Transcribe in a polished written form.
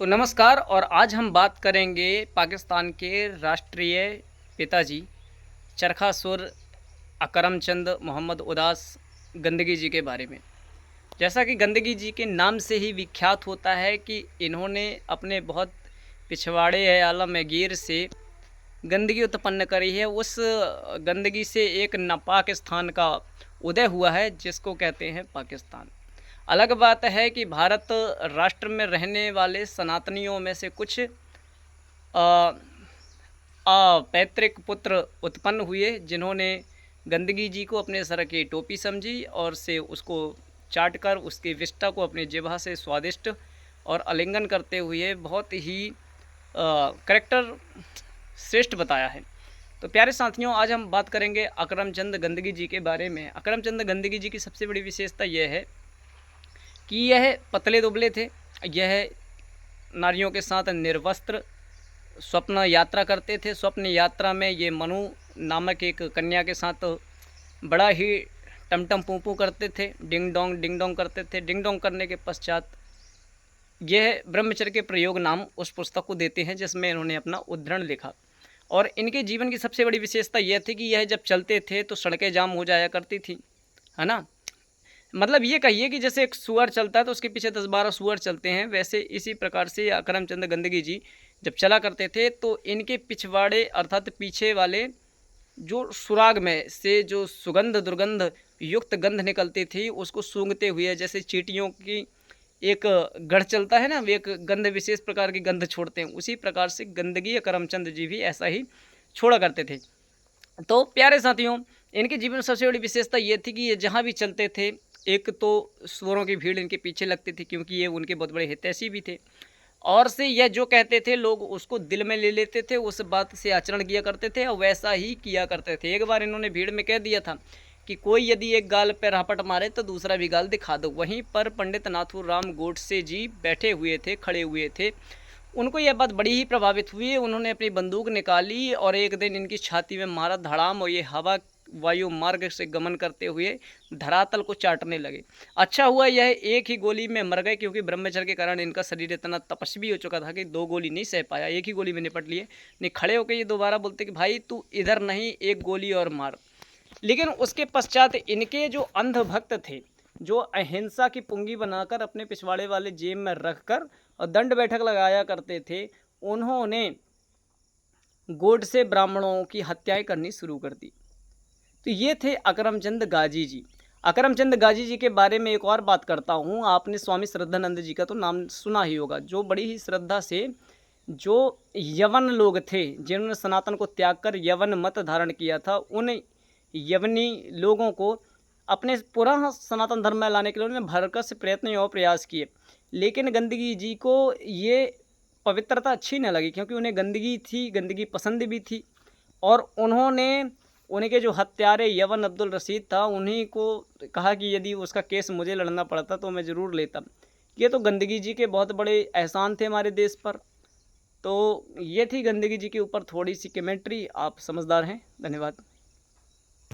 तो नमस्कार। और आज हम बात करेंगे पाकिस्तान के राष्ट्रीय पिताजी चरखा सुर अकरम चंद मोहम्मद उदास गंदगी जी के बारे में। जैसा कि गंदगी जी के नाम से ही विख्यात होता है कि इन्होंने अपने बहुत पिछवाड़े आलमगीर से गंदगी उत्पन्न करी है। उस गंदगी से एक पाकिस्तान का उदय हुआ है जिसको कहते हैं पाकिस्तान। अलग बात है कि भारत राष्ट्र में रहने वाले सनातनियों में से कुछ पैतृक पुत्र उत्पन्न हुए जिन्होंने गंदगी जी को अपने सर की टोपी समझी और से उसको चाटकर उसकी विष्ठा को अपनी जिह्वा से स्वादिष्ट और आलिंगन करते हुए बहुत ही करैक्टर श्रेष्ठ बताया है। तो प्यारे साथियों, आज हम बात करेंगे अकरम चंद गंदगी जी के बारे में। अकरम चंद गंदगी जी की सबसे बड़ी विशेषता यह है कि यह पतले दुबले थे। यह नारियों के साथ निर्वस्त्र स्वप्न यात्रा करते थे। स्वप्न यात्रा में ये मनु नामक एक कन्या के साथ बड़ा ही टमटम पूं करते थे, डिंग डोंग करते थे। डिंग डोंग करने के पश्चात यह ब्रह्मचर्य के प्रयोग नाम उस पुस्तक को देते हैं जिसमें इन्होंने अपना उद्धरण लिखा। और इनके जीवन की सबसे बड़ी विशेषता यह थी कि यह जब चलते थे तो सड़कें जाम हो जाया करती थी, है ना। मतलब ये कहिए कि जैसे एक सुअर चलता है तो उसके पीछे 10-12 सुअर चलते हैं, वैसे इसी प्रकार से अकरम चंद गंदगी जी जब चला करते थे तो इनके पिछवाड़े अर्थात पीछे वाले जो सुराग में से जो सुगंध दुर्गंध युक्त गंध निकलती थी उसको सूंघते हुए, जैसे चींटियों की एक गढ़ चलता है ना, वे एक गंध विशेष प्रकार की गंध छोड़ते हैं, उसी प्रकार से गंदगी करमचंद जी भी ऐसा ही छोड़ा करते थे। तो प्यारे साथियों, इनके जीवन में सबसे बड़ी विशेषता ये थी कि ये जहाँ भी चलते थे एक तो सुअरों की भीड़ इनके पीछे लगती थी क्योंकि ये उनके बहुत बड़े हितैषी भी थे, और से यह जो कहते थे लोग उसको दिल में ले लेते थे, उस बात से आचरण किया करते थे और वैसा ही किया करते थे। एक बार इन्होंने भीड़ में कह दिया था कि कोई यदि एक गाल पर रापट मारे तो दूसरा भी गाल दिखा दो। वहीं पर पंडित नाथूराम गोडसे जी बैठे हुए थे, खड़े हुए थे। उनको यह बात बड़ी ही प्रभावित हुई। उन्होंने अपनी बंदूक निकाली और एक दिन इनकी छाती में मारा धड़ाम, और ये हवा वायु मार्ग से गमन करते हुए धरातल को चाटने लगे। अच्छा हुआ यह एक ही गोली में मर गए क्योंकि ब्रह्मचर्य के कारण इनका शरीर इतना तपस्वी हो चुका था कि 2 गोली नहीं सह पाया, एक ही गोली में निपट लिए। नहीं, खड़े होकर ये दोबारा बोलते कि भाई तू इधर नहीं, एक गोली और मार। लेकिन उसके पश्चात इनके जो अंध भक्त थे, जो अहिंसा की पुंगी बनाकर अपने पिछवाड़े वाले जेब में रखकर और दंड बैठक लगाया करते थे, उन्होंने गोडसे ब्राह्मणों की हत्याएं करनी शुरू कर दी। तो ये थे अकरम चंद गाजी जी। अकरम चंद गाजी जी के बारे में एक और बात करता हूँ। आपने स्वामी श्रद्धानंद जी का तो नाम सुना ही होगा, जो बड़ी ही श्रद्धा से जो यवन लोग थे जिन्होंने सनातन को त्याग कर यवन मत धारण किया था, उन यवनी लोगों को अपने पुनः सनातन धर्म में लाने के लिए उन्होंने भरकस प्रयत्न और प्रयास किए। लेकिन गंदगी जी को ये पवित्रता अच्छी न लगी क्योंकि उन्हें गंदगी थी, गंदगी पसंद भी थी, और उन्होंने उनके जो हत्यारे यवन अब्दुल रशीद था उन्हीं को कहा कि यदि उसका केस मुझे लड़ना पड़ता तो मैं ज़रूर लेता। ये तो गंदगी जी के बहुत बड़े एहसान थे हमारे देश पर। तो ये थी गंदगी जी के ऊपर थोड़ी सी कमेंट्री। आप समझदार हैं। धन्यवाद।